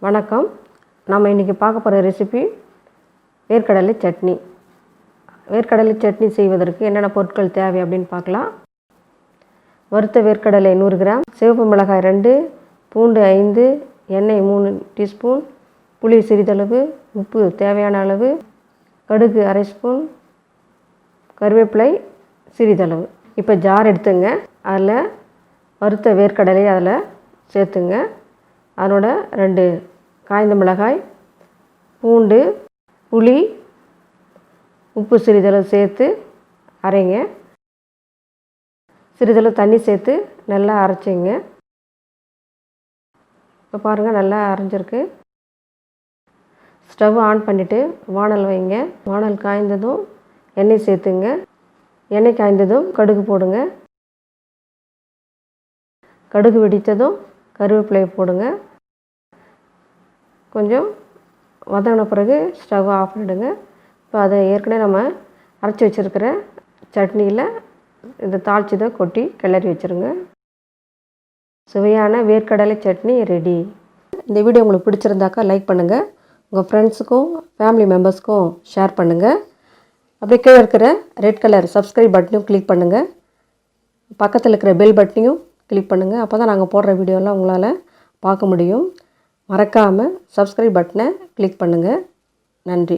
வணக்கம். நம்ம இன்றைக்கி பார்க்க போகிற ரெசிபி வேர்க்கடலை சட்னி. வேர்க்கடலை சட்னி செய்வதற்கு என்னென்ன பொருட்கள் தேவை அப்படின்னு பார்க்கலாம். வறுத்த வேர்க்கடலை 100 கிராம், சிவப்பு மிளகாய் 2, பூண்டு 5, எண்ணெய் 3 டீஸ்பூன், புளி சிறிதளவு, உப்பு தேவையான அளவு, கடுகு அரை ஸ்பூன், கருவேப்பிலை சிறிதளவு. இப்போ ஜார் எடுத்துங்க. அதில் வறுத்த வேர்க்கடலை அதில் சேர்த்துங்க. அதனோட 2 காய்ந்த மிளகாய், பூண்டு, புளி, உப்பு சிறிதளவு சேர்த்து அரைங்க. சிறிதளவு தண்ணி சேர்த்து நல்லா அரைச்சிங்க. இப்போ பாருங்கள், நல்லா அரைஞ்சிருக்கு. ஸ்டவ் ஆன் பண்ணிவிட்டு வானல் வைங்க. வானல் காய்ந்ததும் எண்ணெய் சேர்த்துங்க. எண்ணெய் காய்ந்ததும் கடுகு போடுங்க. கடுகு வெடித்ததும் கருவேப்பிலையை போடுங்க. கொஞ்சம் வதங்கின பிறகு ஸ்டவ் ஆஃப் பண்ணிவிடுங்க. இப்போ அதை ஏற்கனவே நம்ம அரைச்சி வச்சுருக்கிற சட்னியில் இந்த தாளிச்சதை கொட்டி கிளறி வச்சுருங்க. சுவையான வேர்க்கடலை சட்னி ரெடி. இந்த வீடியோ உங்களுக்கு பிடிச்சிருந்தாக்கா லைக் பண்ணுங்கள். உங்கள் ஃப்ரெண்ட்ஸுக்கும் ஃபேமிலி மெம்பர்ஸ்க்கும் ஷேர் பண்ணுங்கள். அப்படியே கீழே இருக்கிற ரெட் கலர் சப்ஸ்கிரைப் பட்டனையும் கிளிக் பண்ணுங்கள். பக்கத்தில் இருக்கிற பெல் பட்டனையும் கிளிக் பண்ணுங்கள். அப்போ தான் நாங்கள் போடுற வீடியோலாம் உங்களால் பார்க்க முடியும். மறக்காமல் சப்ஸ்கிரைப் பட்டனை கிளிக் பண்ணுங்கள். நன்றி.